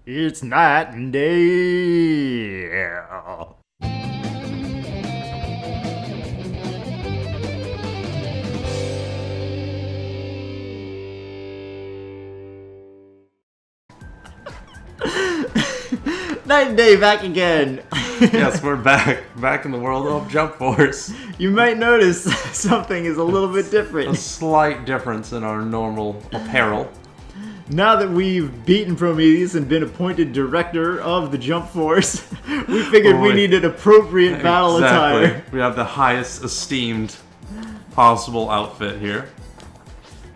It's night and day. Night and day back again. Yes, we're back in the world of Jump Force. You might notice something is a little bit A different. slight difference in our normal apparel. Now that we've beaten Prometheus and been appointed director of the Jump Force, we figured we needed appropriate battle attire. We have the highest esteemed possible outfit here.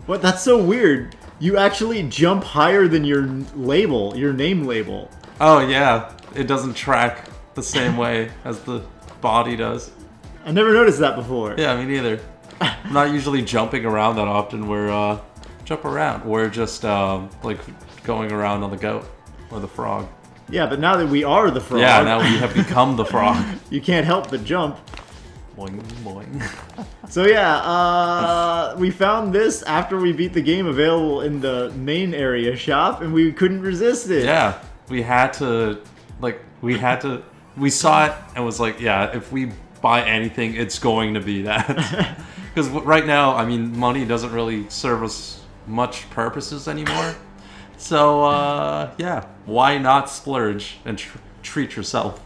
What? That's so weird. You actually jump higher than your label, your name label. Oh yeah, it doesn't track the same way as the body does. I never noticed that before. Yeah, me neither. I'm not usually jumping around that often. We're jump around. We're just like going around on the goat or the frog. Yeah, but now that we are the frog, Yeah, now we have become the frog. you can't help but jump. Boing, boing. So yeah, we found this after we beat the game available in the main area shop, and we couldn't resist it. Yeah, we saw it and was like, yeah, if we buy anything, it's going to be that. Because right now, I mean, money doesn't really serve us much purposes anymore. So, yeah, why not splurge and treat yourself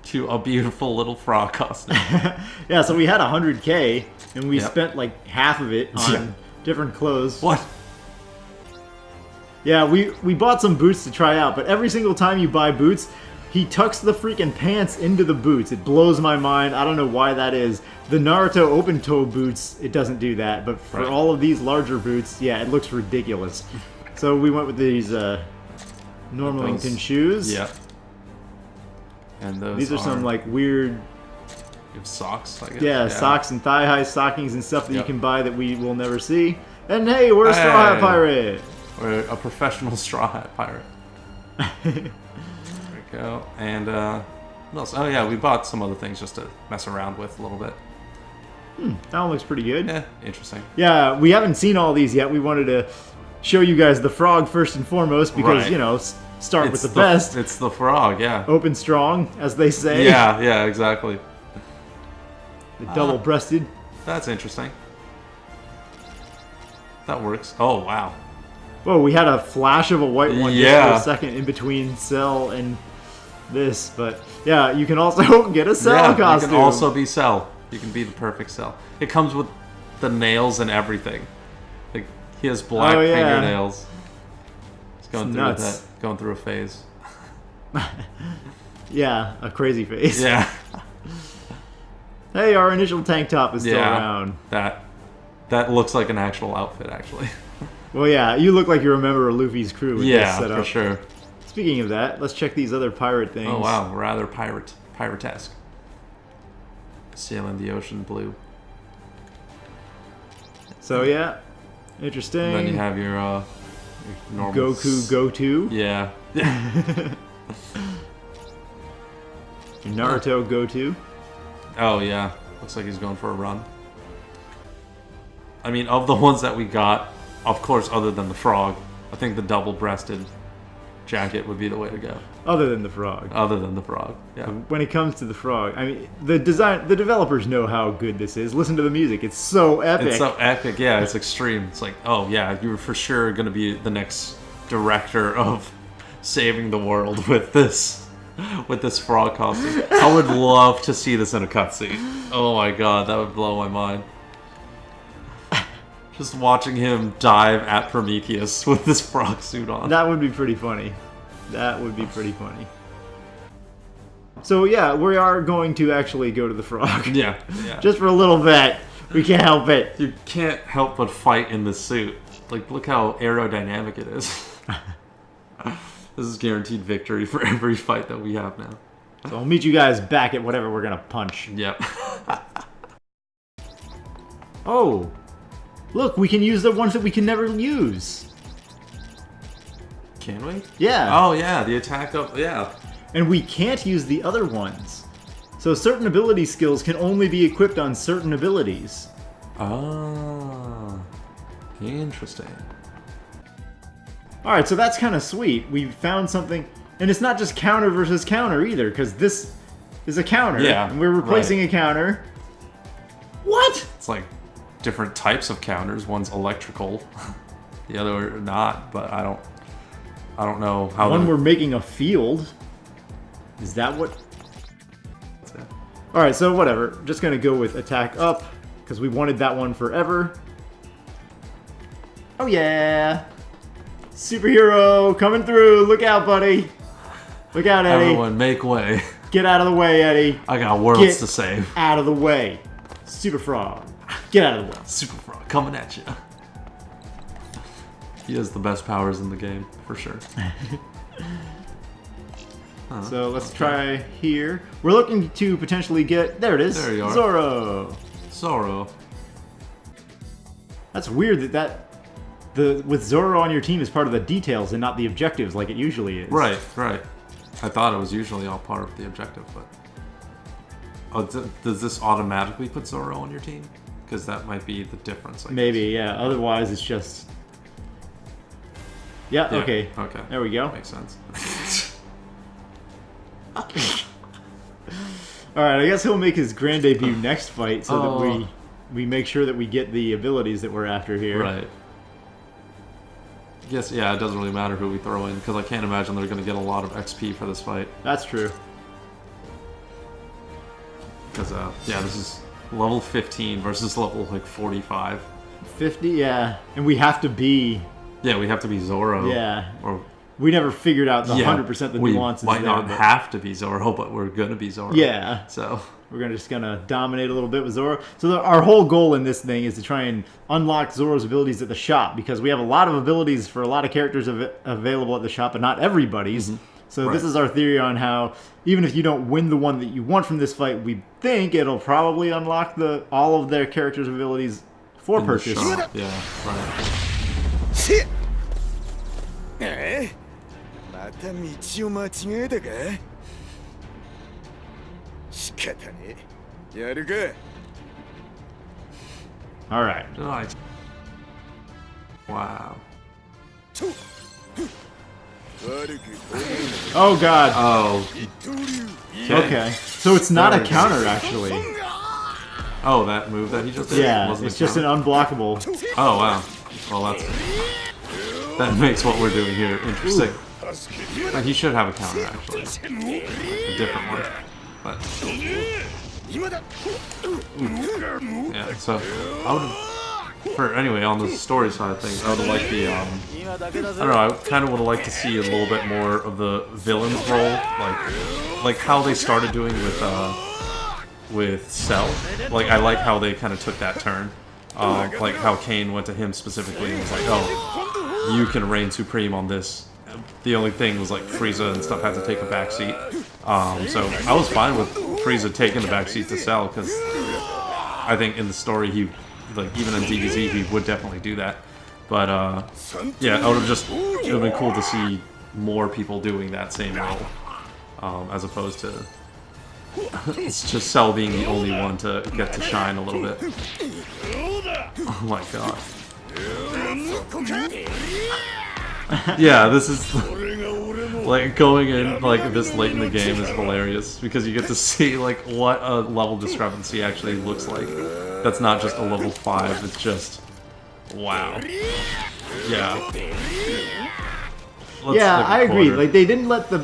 to a beautiful little frog costume? Yeah, so we had 100K, and we Yep. spent like half of it on different clothes. What? Yeah, we bought some boots to try out, but every single time you buy boots, he tucks the freaking pants into the boots. It blows my mind. I don't know why that is. The Naruto open-toe boots, it doesn't do that, but for Right. all of these larger boots, yeah, it looks ridiculous. So we went with these Normington shoes. Yeah. And those These are some like weird, You have socks, I guess. yeah, socks and thigh-high stockings and stuff that you Yep. can buy that we will never see. And hey, we're a Straw Hat Hey. Pirate! We're a professional straw hat pirate. There we go. And, what else? Oh yeah, we bought some other things just to mess around with a little bit. That one looks pretty good. Yeah, interesting. Yeah, we haven't seen all these yet. We wanted to show you guys the frog first and foremost because, Right. you know, start with the best. It's the frog, yeah. Open strong, as they say. Yeah, exactly. The double-breasted. That's interesting. That works. Oh, wow. Whoa, we had a flash of a white one just Yeah. for a second in between Cell and this, but yeah, you can also get a Cell Yeah, costume. you can also be Cell. You can be the perfect Cell. It comes with the nails and everything. Like, he has black Oh, yeah. fingernails. He's going It's through nuts. that, going through a phase. Yeah, a crazy face. Yeah. Hey, our initial tank top is still Yeah. around. That looks like an actual outfit, actually. Well, yeah, you look like you're a member of Luffy's crew with this Yeah, setup. for sure. Speaking of that, let's check these other pirate things. Oh wow, rather piratesque. Sailing the ocean blue. So yeah, interesting. And then you have your normal Goku Go-To. Yeah. Your Naruto Go-To. Oh yeah. Looks like he's going for a run. I mean, of the ones that we got, of course, other than the frog, I think the double-breasted jacket would be the way to go. Other than the frog. Other than the frog, yeah. When it comes to the frog, I mean, the developers know how good this is. Listen to the music; it's so epic. It's so epic, yeah. It's extreme. It's like, oh yeah, you're for sure gonna be the next director of saving the world with this frog costume. I would love to see this in a cutscene. Oh my god, that would blow my mind. Just watching him dive at Prometheus with this frog suit on. That would be pretty funny. That would be pretty funny. So yeah, we are going to actually go to the frog. Yeah. Just for a little bit. We can't help it. You can't help but fight in this suit. Like, look how aerodynamic it is. This is guaranteed victory for every fight that we have now. So I'll meet you guys back at whatever we're gonna punch. Yep. Oh, look, we can use the ones that we can never use. Can we? Yeah. Oh, yeah, the attack up, yeah. And we can't use the other ones. So certain ability skills can only be equipped on certain abilities. Oh, interesting. Alright, so that's kind of sweet. We found something. And it's not just counter versus counter either, because this is a counter. Yeah, and we're replacing a counter. What? It's like different types of counters. One's electrical, the other not. But I don't know how. One we're making a field. Is that what? All right, so whatever. Just gonna go with attack up because we wanted that one forever. Oh yeah, superhero coming through! Look out, buddy! Look out, Eddie! Everyone, make way! Get out of the way, Eddie! I got worlds to save. Out of the way, Super Frog! Get out of the way! Super Frog coming at you. He has the best powers in the game for sure. So let's try here. We're looking to potentially get... There it is. There you are. Zoro. Zoro. That's weird with Zoro on your team is part of the details and not the objectives like it usually is. Right, right. I thought it was usually all part of the objective, but... Oh, does this automatically put Zoro on your team? Because that might be the difference, I guess. Maybe, yeah. Otherwise, it's just... Yeah, okay. Okay. There we go. Makes sense. Alright, I guess he'll make his grand debut next fight so that we make sure that we get the abilities that we're after here. Right. Yes, yeah, it doesn't really matter who we throw in, because I can't imagine they're going to get a lot of XP for this fight. That's true. Because, yeah, this is level 15 versus level, like, 45. 50, yeah. And we have to be... Yeah, we have to be Zoro. Yeah. Or... We never figured out the 100% the nuances. We might not have to be Zoro, but we're gonna be Zoro. Yeah. So we're just gonna dominate a little bit with Zoro. So our whole goal in this thing is to try and unlock Zoro's abilities at the shop, because we have a lot of abilities for a lot of characters available at the shop, but not everybody's. Mm-hmm. So this is our theory on how, even if you don't win the one that you want from this fight, we think it'll probably unlock all of their characters' abilities for purchase. Yeah, right. また道を間違えたか仕方ねえやるか Alright. Nice. Wow. Oh god. Oh. Okay. So it's not a counter, actually. Oh, that move that he just did? Yeah, it's just an unblockable. Oh, wow. Well, that makes what we're doing here interesting. He should have a counter, actually. A different one. But... Yeah, so... Anyway, on the story side of things, I would have liked the, I don't know, I kind of would have liked to see a little bit more of the villain's role. Like how they started doing with Cell. Like, I like how they kind of took that turn. Like how Kane went to him specifically and was like, oh, you can reign supreme on this. The only thing was like Frieza and stuff had to take a backseat. So I was fine with Frieza taking the backseat to Cell, because I think in the story he, like even in DBZ, he would definitely do that. But yeah, it would have been cool to see more people doing that same role, as opposed to it's just Cell being the only one to get to shine a little bit. Oh my god. Yeah, this is like going in like this late in the game is hilarious, because you get to see like what a level discrepancy actually looks like. That's not just a level 5, it's just wow. Yeah. Yeah, I agree. Like, they didn't let the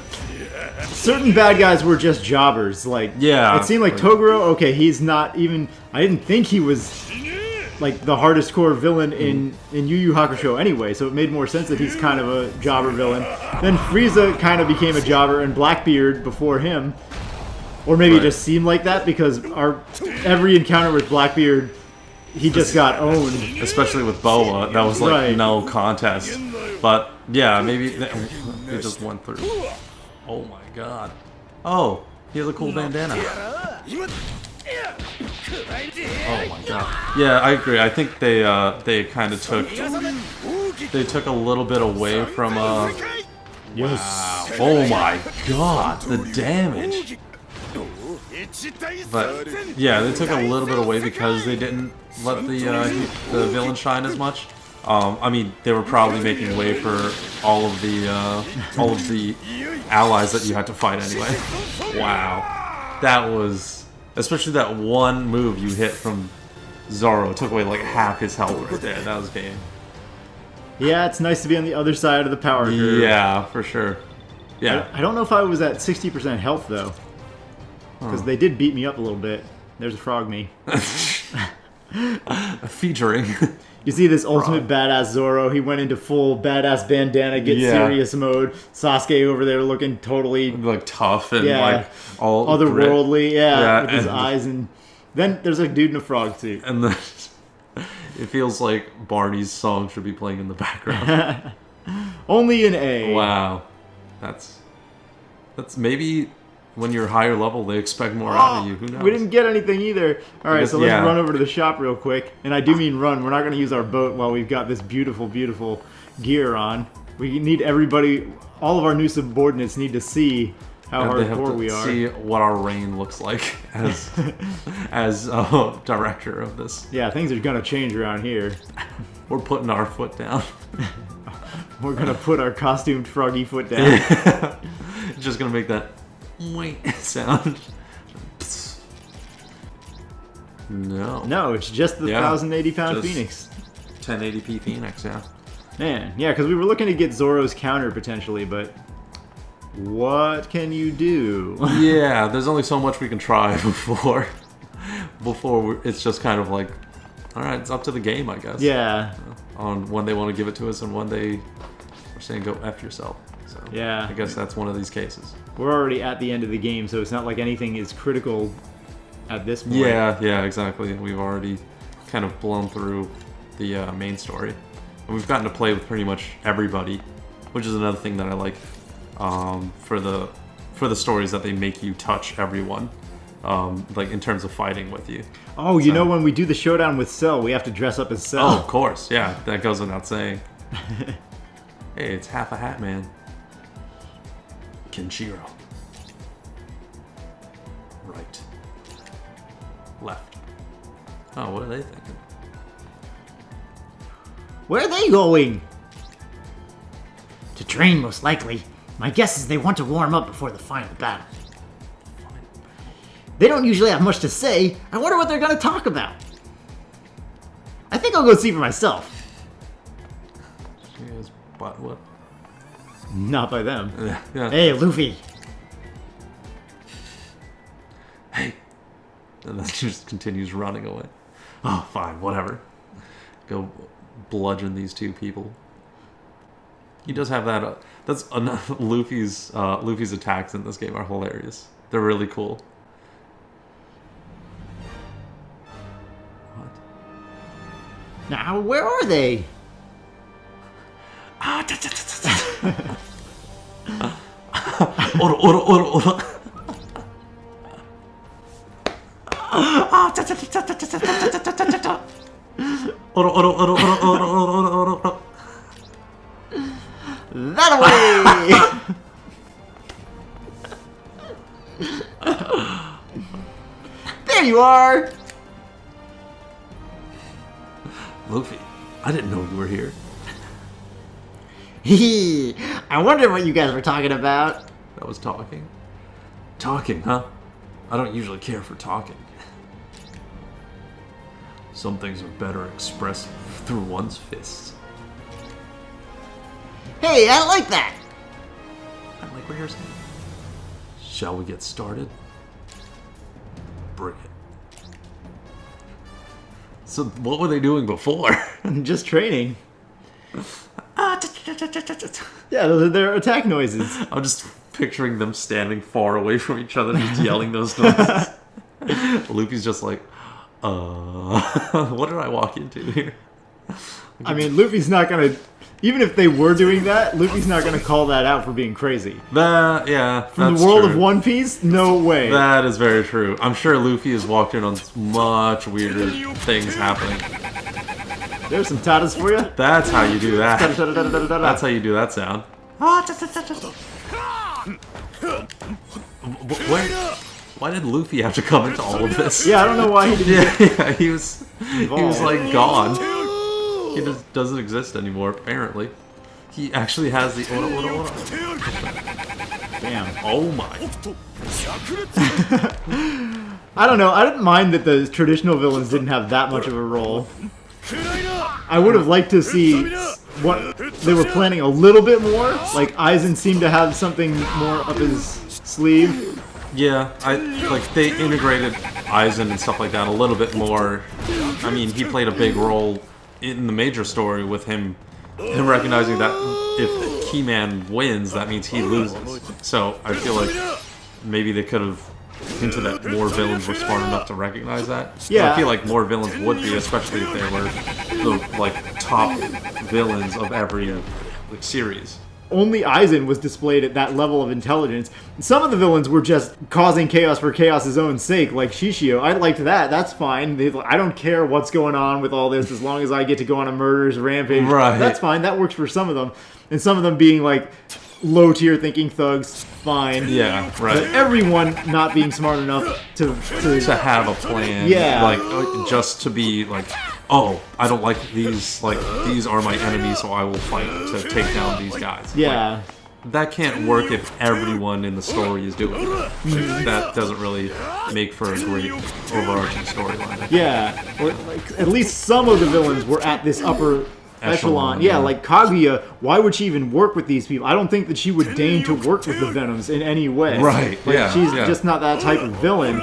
certain bad guys were just jobbers. Like, yeah, it seemed like Toguro. Okay, he's not even. I didn't think he was like the hardest core villain in Yu Yu Hakusho anyway, so it made more sense that he's kind of a jobber villain. Then Frieza kind of became a jobber, and Blackbeard before him. Or maybe it just seemed like that because every encounter with Blackbeard, he just got owned. Especially with Boa, that was like no contest. But yeah, maybe it just went through. Oh my god. Oh, he has a cool bandana. Oh my god. Yeah, I agree. I think they kind of took a little bit away from Yes. Oh my god, the damage. But yeah, they took a little bit away because they didn't let the villain shine as much. I mean, they were probably making way for all of the allies that you had to fight anyway. Wow, that was, especially that one move you hit from Zoro took away like half his health right there. That was game. Yeah, it's nice to be on the other side of the power curve. Yeah, for sure. Yeah. I don't know if I was at 60% health though, because they did beat me up a little bit. There's a frog me. Featuring. You see this ultimate badass Zoro. He went into full badass bandana, get serious mode. Sasuke over there looking totally like tough and like all otherworldly. Yeah, with his eyes. And then there's a dude in a frog suit. And then it feels like Barney's song should be playing in the background. Only an A. Wow, that's maybe. When you're higher level, they expect more out of you. Who knows? We didn't get anything either. All right, so let's run over to the shop real quick. And I do mean run. We're not going to use our boat while we've got this beautiful, beautiful gear on. We need everybody, all of our new subordinates need to see how hardcore we are. See what our reign looks like as director of this. Yeah, things are going to change around here. We're putting our foot down. We're going to put our costumed froggy foot down. It's just going to make that sound. No, it's just the 1,080-pound Phoenix. 1080p Phoenix, yeah. Man, yeah, because we were looking to get Zoro's counter potentially, but what can you do? Yeah, there's only so much we can try before it's just kind of like, all right, it's up to the game, I guess. Yeah. On when they want to give it to us and when they are saying go F yourself. So yeah, I guess that's one of these cases. We're already at the end of the game, so it's not like anything is critical at this point. Yeah, exactly. We've already kind of blown through the main story. And we've gotten to play with pretty much everybody, which is another thing that I like for the stories, that they make you touch everyone, like in terms of fighting with you. Oh, you know, when we do the showdown with Cell, we have to dress up as Cell. Oh, of course. Yeah, that goes without saying. Hey, it's half a hat, man. Kenshiro. Right. Left. Oh, what are they thinking? Where are they going? To train, most likely. My guess is they want to warm up before the final battle. They don't usually have much to say. I wonder what they're going to talk about. I think I'll go see for myself. Yes, but what? Not by them. Yeah. Hey, Luffy. Hey. And then just continues running away. Oh, fine, whatever. Go bludgeon these two people. He does have that. That's Luffy's attacks in this game are hilarious. They're really cool. What? Now, where are they? That away! There you are! Luffy, I didn't know you were here. Hee, I wonder what you guys were talking about. That was talking? Talking, huh? I don't usually care for talking. Some things are better expressed through one's fists. Hey, I like that! I like what you're saying. Shall we get started? Bring it. So, what were they doing before? Just training. Yeah, those are their attack noises. I'm just picturing them standing far away from each other, just yelling those noises. Luffy's just like, what did I walk into here? I mean, Luffy's not gonna... Even if they were doing that, Luffy's not gonna call that out for being crazy. Yeah, From that's the world true. of One Piece, no way. That is very true. I'm sure Luffy has walked in on much weirder things happening. There's some tatas for you. That's how you do that. That's how you do that sound. Why did Luffy have to come into all of this? Yeah, I don't know why he didn't. Yeah, he was like gone. He just doesn't exist anymore, apparently. He actually has the... Hold on. Damn. Oh my. I don't know. I didn't mind that the traditional villains didn't have that much of a role. I would have liked to see what they were planning a little bit more. Like, Aizen seemed to have something more up his sleeve. Yeah, they integrated Aizen and stuff like that a little bit more. I mean, he played a big role in the major story with him recognizing that if Keyman wins, that means he loses. So I feel like maybe they could have hinted that more villains were smart enough to recognize that. Yeah. I feel like more villains would be, especially if they were the top villains of every series. Only Aizen was displayed at that level of intelligence. Some of the villains were just causing chaos for chaos's own sake, like Shishio. I liked that. That's fine. I don't care what's going on with all this as long as I get to go on a murderous rampage. Right. That's fine. That works for some of them. And some of them being like low-tier thinking thugs, fine. Yeah, right. But everyone not being smart enough to have a plan. Yeah. Just to be like, oh, I don't like these, these are my enemies, so I will fight to take down these guys. Yeah. That can't work if everyone in the story is doing it. That doesn't really make for a great overarching storyline. Yeah. Or, at least some of the villains were at this upper echelon. Yeah, like Kaguya, why would she even work with these people? I don't think that she would deign to work with the Venoms in any way. Right, She's just not that type of villain.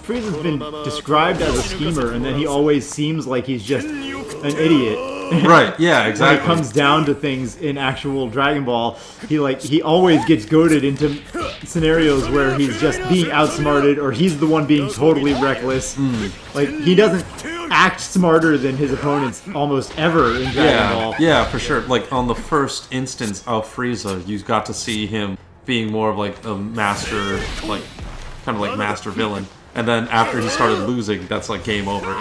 Frieza's been described as a schemer, and then he always seems like he's just an idiot. Right, yeah, exactly. When it comes down to things in actual Dragon Ball, he always gets goaded into scenarios where he's just being outsmarted, or he's the one being totally reckless. Like, he doesn't act smarter than his opponents almost ever in Dragon Ball. Yeah, for sure. Like, on the first instance of Frieza, you got to see him being more of like a master, kind of like master villain. And then after he started losing, that's like game over.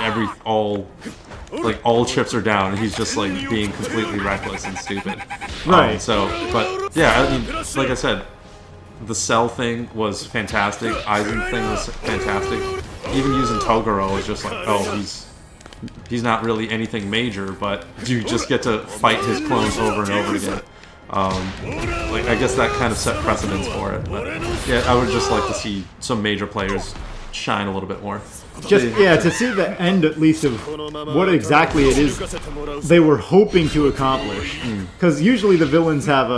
All chips are down, and he's just like being completely reckless and stupid. Right. But yeah, I mean, like I said, the Cell thing was fantastic. Aizen thing was fantastic. Even using Toguro was just like, oh, he's not really anything major, but you just get to fight his clones over and over again. I guess that kind of set precedence for it. But yeah, I would just like to see some major players shine a little bit more. To see the end at least of what exactly it is they were hoping to accomplish. Because usually the villains have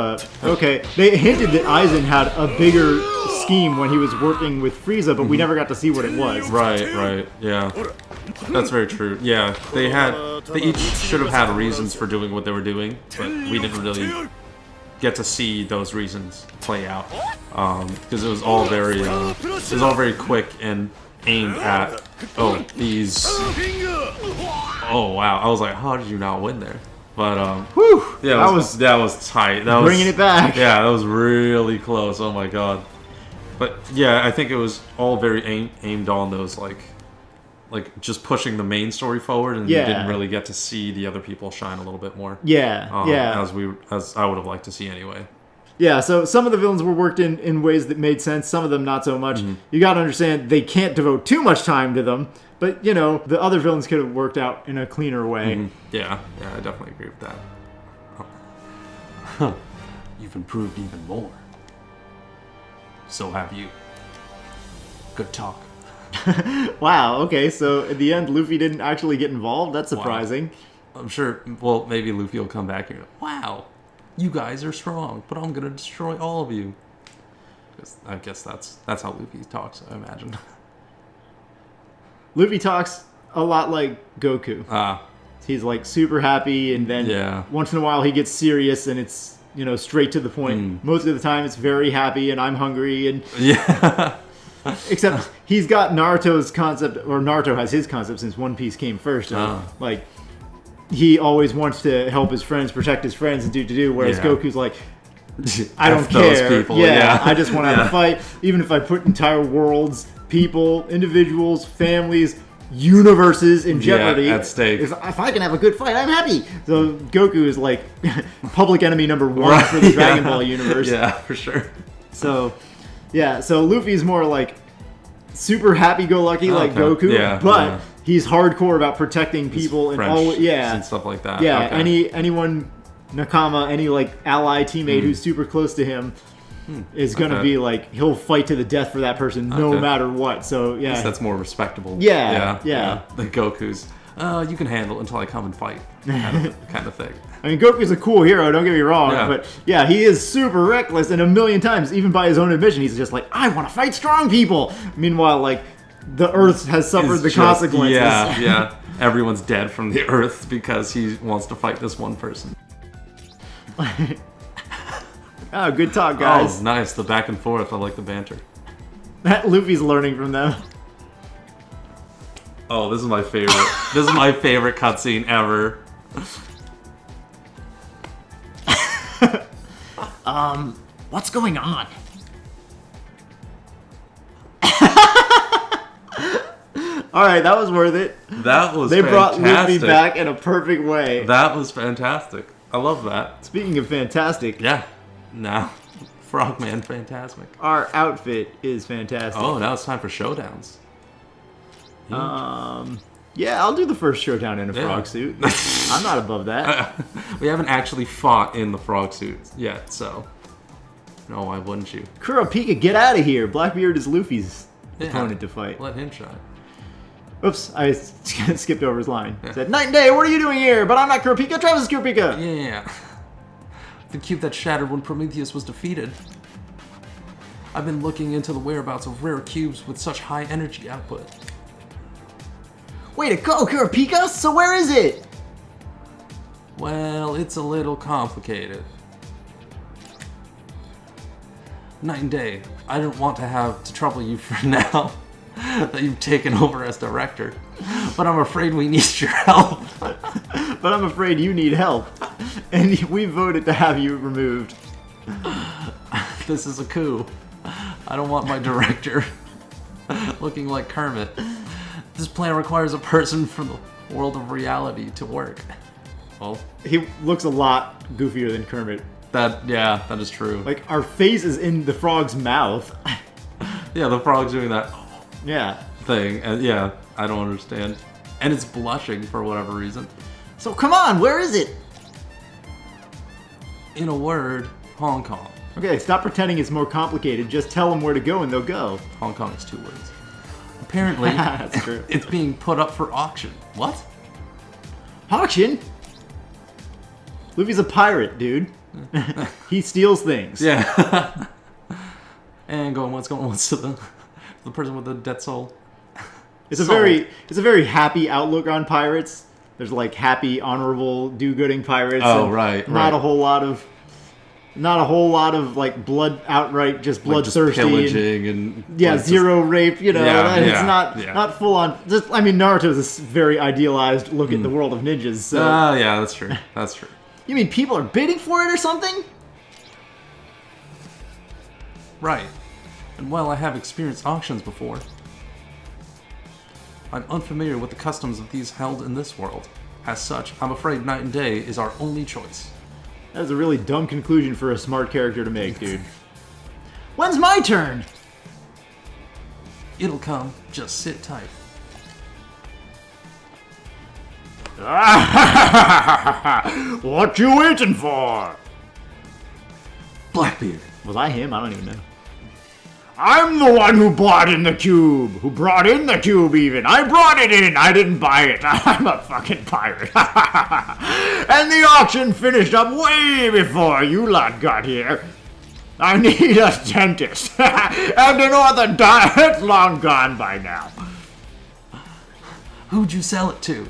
they hinted that Aizen had a bigger scheme when he was working with Frieza, but we never got to see what it was. Right, yeah. That's very true. Yeah, they each should have had reasons for doing what they were doing, but we didn't really get to see those reasons play out. Because it was all very quick and aimed at, these... Oh, wow. I was like, how did you not win there? But, yeah, that was tight. That bringing it back. Yeah, that was really close. Oh, my God. But, yeah, I think it was all very aimed on those, like just pushing the main story forward, and you didn't really get to see the other people shine a little bit more. As I would have liked to see anyway. Yeah, so some of the villains were worked in ways that made sense, some of them not so much. You gotta understand, they can't devote too much time to them, but, the other villains could have worked out in a cleaner way. Yeah, I definitely agree with that. You've improved even more. So have you. Good talk. Wow, okay, so at the end, Luffy didn't actually get involved? That's surprising. Wow. I'm sure, well, maybe Luffy will come back and go, wow, you guys are strong, but I'm gonna destroy all of you. I guess that's how Luffy talks, I imagine. Luffy talks a lot like Goku. He's like super happy, and then once in a while he gets serious, and it's, straight to the point. Most of the time it's very happy, and I'm hungry, and... Yeah. Except he's got Naruto's concept, or Naruto has his concept since One Piece came first. Like, he always wants to help his friends, protect his friends, and do. Whereas Goku's like, I don't care. People. I just want to have a fight. Even if I put entire worlds, people, individuals, families, universes in jeopardy. At stake. If I can have a good fight, I'm happy. So Goku is like public enemy number one for the Dragon Ball universe. Yeah, for sure. So Luffy's more like super happy-go-lucky like Goku, but he's hardcore about protecting people and French yeah, and stuff like that. yeah. Okay. Anyone Nakama, any like ally teammate who's super close to him is gonna be like he'll fight to the death for that person no matter what. So yeah, I guess that's more respectable. Yeah. The Goku's. You can handle until I come and fight, kind of thing. I mean, Goku's a cool hero, don't get me wrong, Yeah. but yeah, he is super reckless, and a million times, even by his own admission, he's just like, I want to fight strong people! Meanwhile, like, the Earth has suffered It's the just- consequences. Yeah. Everyone's dead from the Earth because he wants to fight this one person. Oh, good talk, guys. Oh, nice. The back and forth. I like the banter. Luffy's learning from them. Oh, this is my favorite. This is my favorite cutscene ever. What's going on? Alright, that was worth it. That was They brought fantastic. Luffy back in a perfect way. That was fantastic. I love that. Speaking of fantastic, Yeah. Now, Frogman Fantasmic. our outfit is fantastic. Oh, now it's time for showdowns. Yeah, I'll do the first showdown in a Yeah. frog suit. I'm not above that. We haven't actually fought in the frog suit yet, so. No, why wouldn't you? Kurapika, get out of here! Blackbeard is Luffy's Yeah. opponent to fight. Let him shine. Oops, I skipped over his line. Said, Night and Day, what are you doing here? But I'm not Kurapika, Travis is Kurapika! Yeah. The cube that shattered when Prometheus was defeated. I've been looking into the whereabouts of rare cubes with such high energy output. Way to go, Kurapika! So where is it? Well, it's a little complicated. Night and Day, I didn't want to have to trouble you for now that you've taken over as director, but I'm afraid we need your help. But I'm afraid you need help. And we voted to have you removed. This is a coup. I don't want my director looking like Kermit. This plan requires a person from the world of reality to work. Well, He looks a lot goofier than Kermit. that is true. Like, our face is in the frog's mouth. Yeah, the frog's doing that Yeah. thing, and yeah, I don't understand. And it's blushing for whatever reason. So come on, where is it? In a word, Hong Kong. Okay, stop pretending it's more complicated. Just tell them where to go and they'll go. Hong Kong is 2 words. Apparently, That's true. it's being put up for auction. What? Auction? Luffy's a pirate, dude. He steals things. Yeah. And going once to the person with the dead soul. It's a Sold. very happy outlook on pirates. There's like happy, honorable, do-gooding pirates. Oh, and right, Not right. a whole lot of like blood outright, just Like just bloodthirsty. and, pillaging and yeah, like, just- zero rape. You know, Yeah, it's yeah, not yeah. not full on. Just I mean, Naruto's a very idealized look at the world of ninjas. So yeah, that's true. That's true. you mean people are bidding for it or something? Right. And while I have experienced auctions before, I'm unfamiliar with the customs of these held in this world. As such, I'm afraid Night and Day is our only choice. That was a really dumb conclusion for a smart character to make, dude. When's my turn? It'll come, just sit tight. What you waiting for? Blackbeard. Was I him? I don't even know. I'm the one who brought in the cube. Who brought in the cube, even. I brought it in. I didn't buy it. I'm a fucking pirate. And the auction finished up way before you lot got here. I need a dentist. And an orthodontist. It's long gone by now. Who'd you sell it to?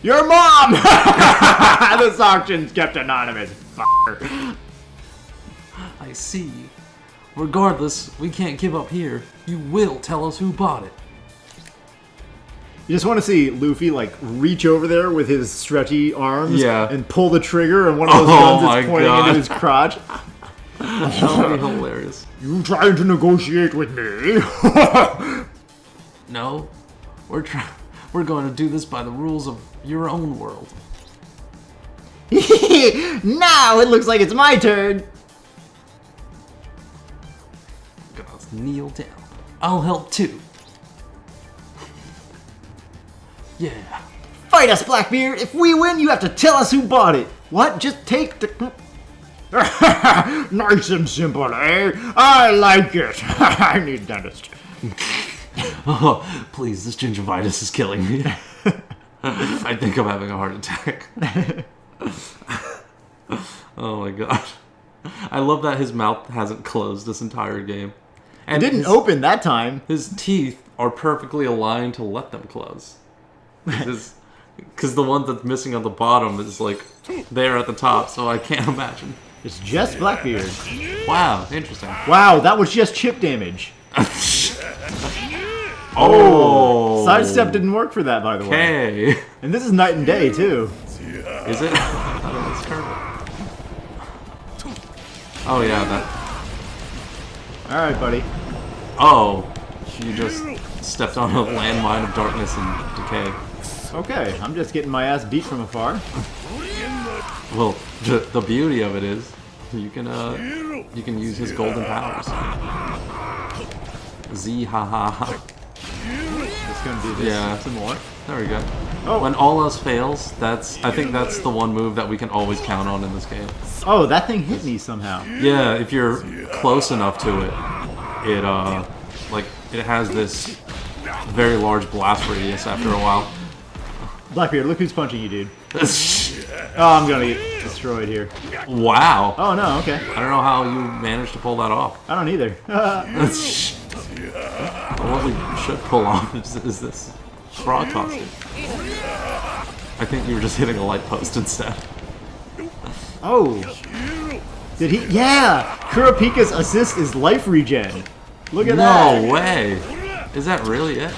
Your mom! This auction's kept anonymous. Fucker. I see. Regardless, we can't give up here. You will tell us who bought it. You just want to see Luffy like reach over there with his stretchy arms Yeah. and pull the trigger, and one of those Oh guns my is pointing God. into his crotch. That would be hilarious. You trying to negotiate with me? No, we're going to do this by the rules of your own world. Now it looks like it's my turn. Gotta kneel down. I'll help too. Yeah. Fight us, Blackbeard! If we win, you have to tell us who bought it! What? Just take the... Nice and simple, eh? I like it! I need dentist. Oh, please, this gingivitis is killing me. I think I'm having a heart attack. Oh my god. I love that his mouth hasn't closed this entire game. And It didn't open that time. His teeth are perfectly aligned to let them close. Because the one that's missing on the bottom is like there at the top, so I can't imagine. It's just Blackbeard. Wow, interesting. Wow, that was just chip damage. Oh! Sidestep didn't work for that, by the way. Okay. And this is night and day, too. Is it? Oh, that's terrible. Oh yeah, that. Alright, buddy. Oh, you just stepped on a landmine of darkness and decay. Okay, I'm just getting my ass beat from afar. Well, the beauty of it is you can use his golden powers. Z ha ha ha. Just gonna do this Yeah. some more. There we go. Oh. When all else fails, I think that's the one move that we can always count on in this game. Oh, that thing hit me somehow. Yeah, if you're close enough to it, it has this very large blast radius after a while. Blackbeard, look who's punching you, dude. Oh, I'm gonna get destroyed here. Wow. Oh, no, okay. I don't know how you managed to pull that off. I don't either. What we should pull off is this frog tossing. I think you were just hitting a light post instead. Oh. Did he? Yeah! Kurapika's assist is life regen. Look at that. No way. Is that really it?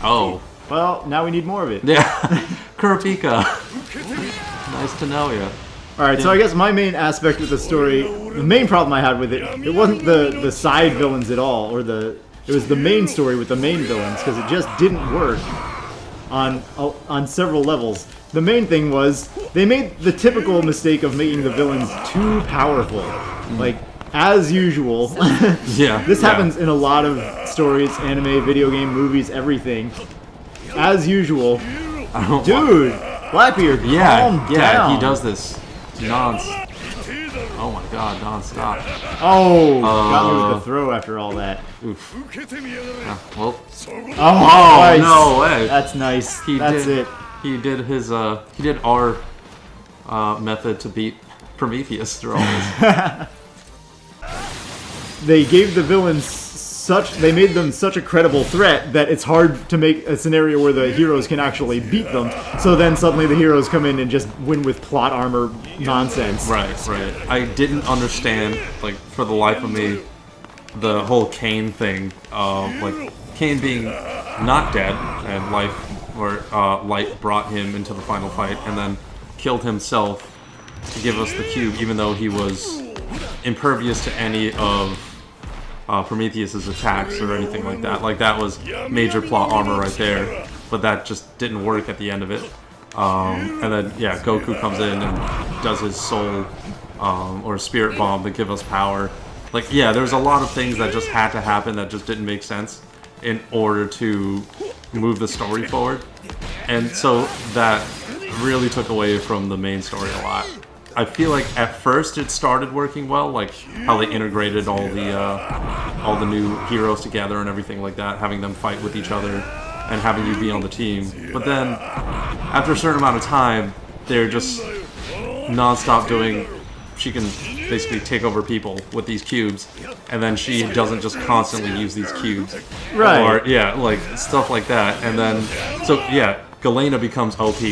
Oh. Well, now we need more of it. Yeah. Kurapika. Nice to know you. Alright, so I guess my main aspect with the story, the main problem I had with it, it wasn't the side villains at all, it was the main story with the main villains, because it just didn't work on several levels. The main thing was, they made the typical mistake of making the villains too powerful. Like, as usual. Yeah. This happens in a lot of stories, anime, video game, movies, everything. As usual. Dude! Blackbeard, calm down. He does this oh my god, non-stop. Oh, got me with the throw after all that. Oof. Well. Oh, nice. No way. That's nice. That's it. He did his he did our method to beat Prometheus through all this. They gave the villains they made them such a credible threat that it's hard to make a scenario where the heroes can actually beat them. So then suddenly the heroes come in and just win with plot armor nonsense. Right. I didn't understand, like, for the life of me, the whole Kane thing. Like, Kane being not dead, and light brought him into the final fight, and then killed himself to give us the cube, even though he was impervious to any of Prometheus's attacks or anything like that. Like, that was major plot armor right there, but that just didn't work at the end of it. And then, yeah, Goku comes in and does his soul or spirit bomb to give us power. Like, yeah, there's a lot of things that just had to happen that just didn't make sense in order to move the story forward. And so that really took away from the main story a lot. I feel like at first it started working well, like how they integrated all the new heroes together and everything like that, having them fight with each other and having you be on the team. But then after a certain amount of time, they're just non-stop doing. She can basically take over people with these cubes, and then she doesn't just constantly use these cubes, Right. Or yeah, like stuff like that. And then so yeah, Galena becomes OP.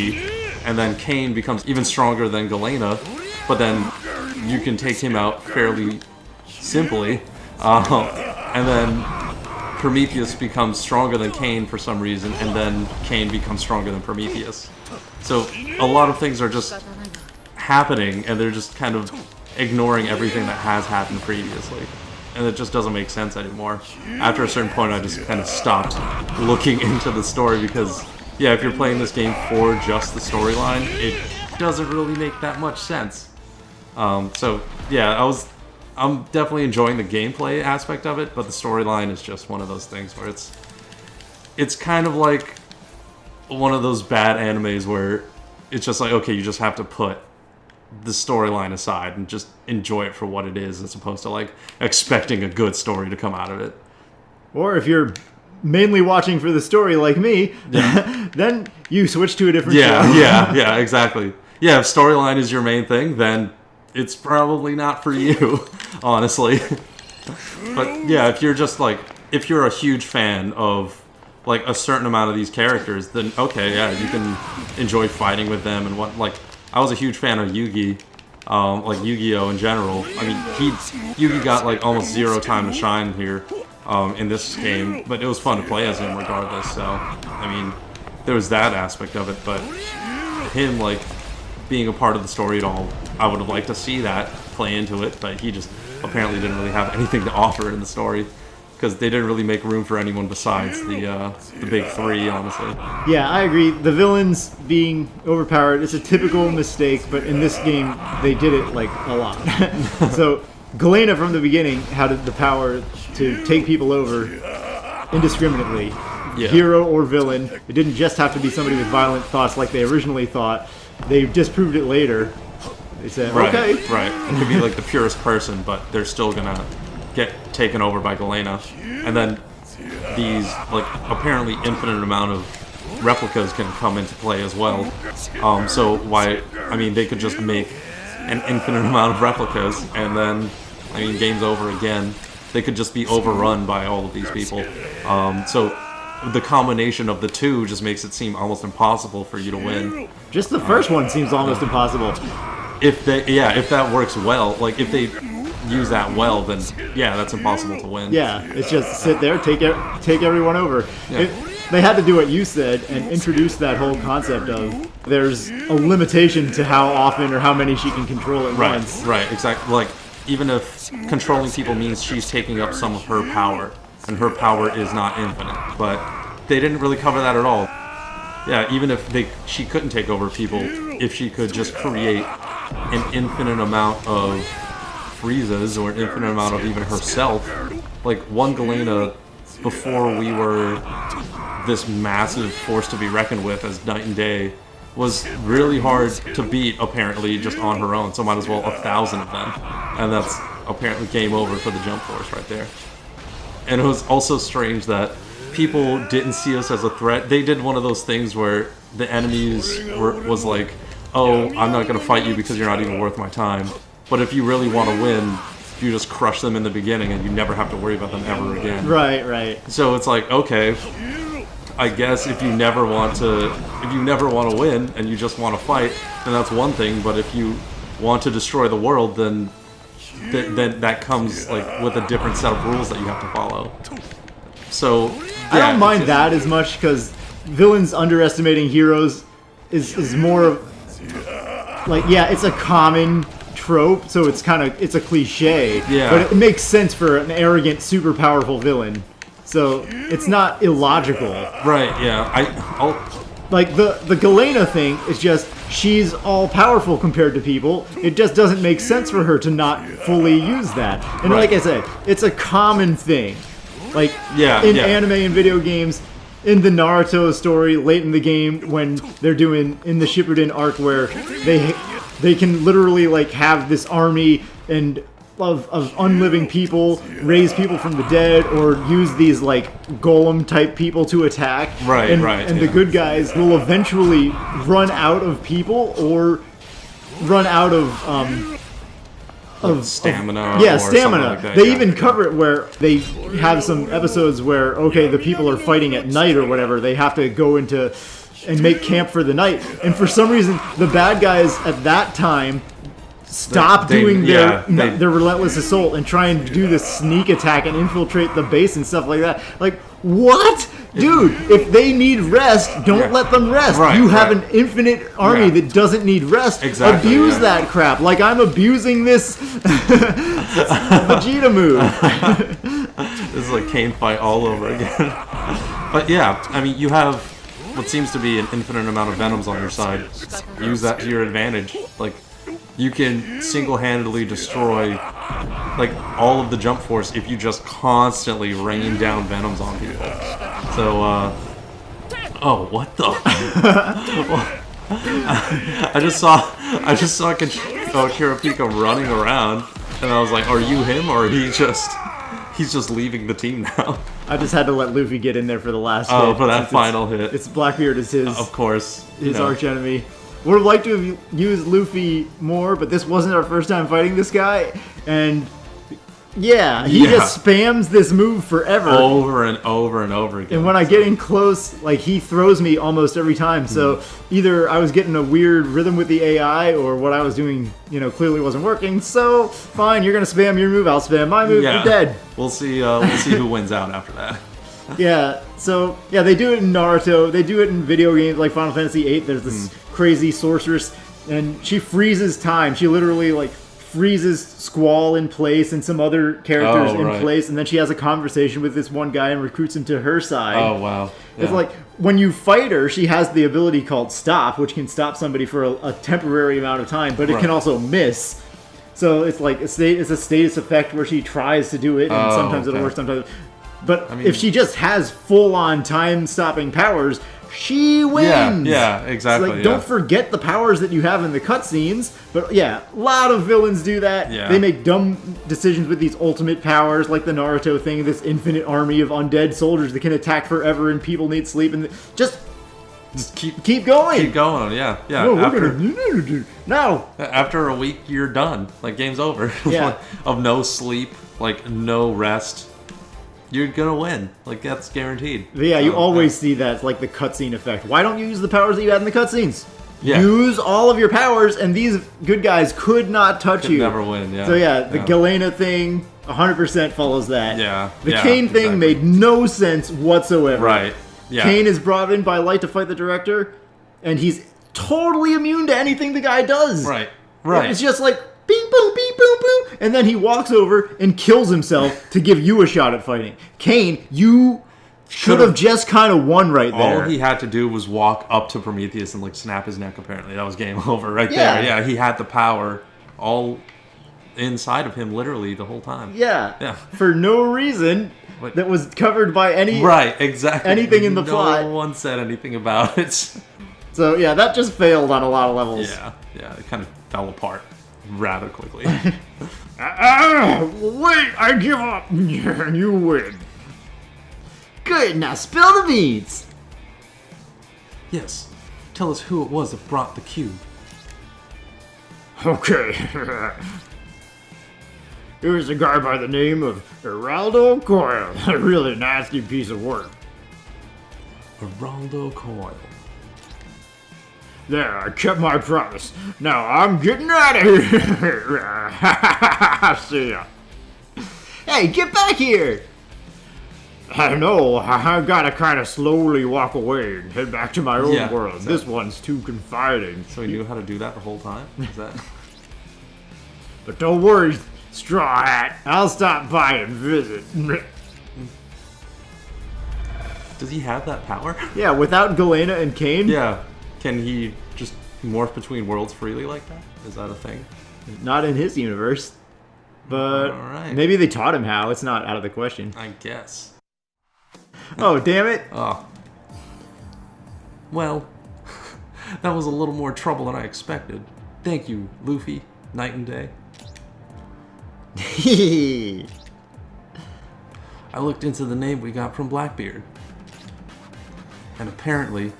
And then Kane becomes even stronger than Galena, but then you can take him out fairly simply. And then Prometheus becomes stronger than Kane for some reason, and then Kane becomes stronger than Prometheus. So a lot of things are just happening, and they're just kind of ignoring everything that has happened previously. And it just doesn't make sense anymore. After a certain point, I just kind of stopped looking into the story because... yeah, if you're playing this game for just the storyline, it doesn't really make that much sense. So yeah, I'm definitely enjoying the gameplay aspect of it, but the storyline is just one of those things where it's kind of like one of those bad animes where it's just like, okay, you just have to put the storyline aside and just enjoy it for what it is, as opposed to like expecting a good story to come out of it. Or if you're mainly watching for the story like me, then you switch to a different show. Yeah, exactly. Yeah, if storyline is your main thing, then it's probably not for you, honestly. But yeah, if you're just like, if you're a huge fan of like a certain amount of these characters, then okay, yeah, you can enjoy fighting with them and what. Like, I was a huge fan of Yugi, like Yu-Gi-Oh in general. I mean, Yugi got like almost zero time to shine here in this game, but it was fun to play as him regardless. So, I mean, there was that aspect of it, but him like being a part of the story at all, I would have liked to see that play into it, but he just apparently didn't really have anything to offer in the story. Because they didn't really make room for anyone besides the big three, honestly. Yeah, I agree. The villains being overpowered is a typical mistake, but in this game, they did it, like, a lot. So, Galena from the beginning had the power to take people over indiscriminately. Yeah. Hero or villain. It didn't just have to be somebody with violent thoughts like they originally thought. They disproved it later. They said, okay. Right. It could be, like, the purest person, but they're still gonna get taken over by Galena, and then these like apparently infinite amount of replicas can come into play as well. So why? I mean, they could just make an infinite amount of replicas, and then I mean, game's over again. They could just be overrun by all of these people. So the combination of the two just makes it seem almost impossible for you to win. Just the first one seems almost impossible. If that works well, like if they use that well, then yeah, that's impossible to win. Yeah, it's just sit there, take everyone over. Yeah. They had to do what you said and introduce that whole concept of there's a limitation to how often or how many she can control at once. Right, exactly. Like, even if controlling people means she's taking up some of her power, and her power is not infinite, but they didn't really cover that at all. Yeah, even if she couldn't take over people, if she could just create an infinite amount of Friezas or an infinite amount of even herself. Like, one Galena, before we were this massive force to be reckoned with as night and day, was really hard to beat, apparently, just on her own. So might as well 1,000 of them. And that's apparently game over for the Jump Force right there. And it was also strange that people didn't see us as a threat. They did one of those things where the enemies was like, oh, I'm not going to fight you because you're not even worth my time. But if you really want to win, you just crush them in the beginning and you never have to worry about them ever again. Right. So it's like, okay, I guess if you never want to win and you just want to fight, then that's one thing. But if you want to destroy the world, then that comes like with a different set of rules that you have to follow. So yeah, I don't mind that as much because villains underestimating heroes is more of like, yeah, it's a common trope, so it's a cliche. Yeah. But it makes sense for an arrogant, super powerful villain. So it's not illogical. Right, yeah. I'll Like, the Galena thing is just, she's all-powerful compared to people. It just doesn't make sense for her to not fully use that. And like I said, it's a common thing. Like, in anime and video games, in the Naruto story, late in the game, when they're doing, in the Shippuden arc, where they can literally, like, have this army and of unliving people, raise people from the dead, or use these like golem type people to attack. And the good guys will eventually run out of people or run out of stamina. Yeah, or stamina. Like that, they even cover it where they have some episodes where, okay, the people are fighting at night or whatever. They have to go into and make camp for the night. And for some reason, the bad guys at that time stop doing their relentless assault and try and do this sneak attack and infiltrate the base and stuff like that. Like, what? Dude, if they need rest, don't let them rest. You have an infinite army that doesn't need rest. Exactly, Abuse that crap. Like, I'm abusing this Vegeta move. This is like Kane fight all over again. But yeah, I mean, you have what seems to be an infinite amount of Venoms on your side. Use that to your advantage. Like, you can single-handedly destroy like all of the Jump Force if you just constantly rain down Venoms on people. So, oh, what the? I just saw Kurapika running around, and I was like, "Are you him, or he's just leaving the team now?" I just had to let Luffy get in there for the last hit. Oh, for that since final hit. It's Blackbeard is his, Of course, his arch enemy. Would have liked to have used Luffy more, but this wasn't our first time fighting this guy, and yeah, he just spams this move forever. Over and over and over again. And when I get in close, like, he throws me almost every time. So either I was getting a weird rhythm with the AI, or what I was doing, clearly wasn't working. So fine, you're gonna spam your move, I'll spam my move. You're dead. We'll see who wins out after that. Yeah. So yeah, they do it in Naruto. They do it in video games like Final Fantasy VIII. There's this crazy sorceress, and she freezes time. She literally freezes Squall in place and some other characters in place, and then she has a conversation with this one guy and recruits him to her side. Oh, wow. Yeah. It's like, when you fight her, she has the ability called Stop, which can stop somebody for a temporary amount of time, but it can also miss. So it's like, it's a status effect where she tries to do it, and sometimes it'll work, sometimes... But if she just has full-on time-stopping powers, she wins! Yeah, exactly. So, don't forget the powers that you have in the cutscenes. But yeah, a lot of villains do that. Yeah. They make dumb decisions with these ultimate powers, like the Naruto thing, this infinite army of undead soldiers that can attack forever and people need sleep. And just keep going. Keep going, yeah. No, no. After a week, you're done. Game's over. Yeah. Of no sleep, no rest. You're gonna win. That's guaranteed. But yeah, you always see that, the cutscene effect. Why don't you use the powers that you had in the cutscenes? Yeah. Use all of your powers, and these good guys could not touch you. Never win, yeah. So yeah, the Galena thing 100% follows that. Yeah. The Kane thing made no sense whatsoever. Right. Yeah. Kane is brought in by Light to fight the director, and he's totally immune to anything the guy does. Right. It's just bing, boom, bing, boom, boom. And then he walks over and kills himself to give you a shot at fighting. Kane, you should have just kind of won right there. All he had to do was walk up to Prometheus and snap his neck, apparently. That was game over right there. Yeah, he had the power all inside of him literally the whole time. Yeah. For no reason that was covered by any... Right, exactly. Anything in the plot. No one said anything about it. So yeah, that just failed on a lot of levels. Yeah, it kind of fell apart rather quickly. Wait, I give up. You win. Good, now spill the beans. Yes, tell us who it was that brought the cube. Okay. It was a guy by the name of Geraldo Coyle. A really nasty piece of work. Geraldo Coyle. There, I kept my promise. Now I'm getting out of here. See ya. Hey, get back here. I know. I gotta kind of slowly walk away and head back to my own world. This one's too confiding. So he knew how to do that the whole time? Is that? But don't worry, Straw Hat. I'll stop by and visit. Does he have that power? Yeah, without Galena and Kane? Yeah. Can he just morph between worlds freely like that? Is that a thing? Not in his universe. But maybe they taught him how. It's not out of the question. I guess. Oh, damn it. Oh. Well, that was a little more trouble than I expected. Thank you, Luffy, night and day. I looked into the name we got from Blackbeard. And apparently,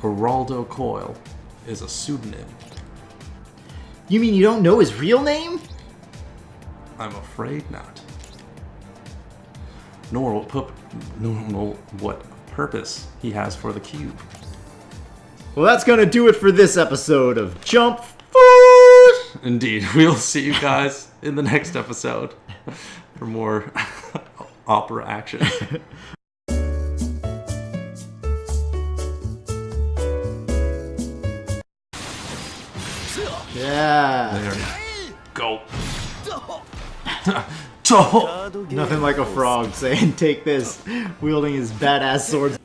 Geraldo Coyle is a pseudonym. You mean you don't know his real name? I'm afraid not. Nor what purpose he has for the cube. Well, that's gonna do it for this episode of Jump Force! Indeed. We'll see you guys in the next episode for more opera action. Yeah. There you go. Nothing like a frog saying, take this, wielding his badass swords.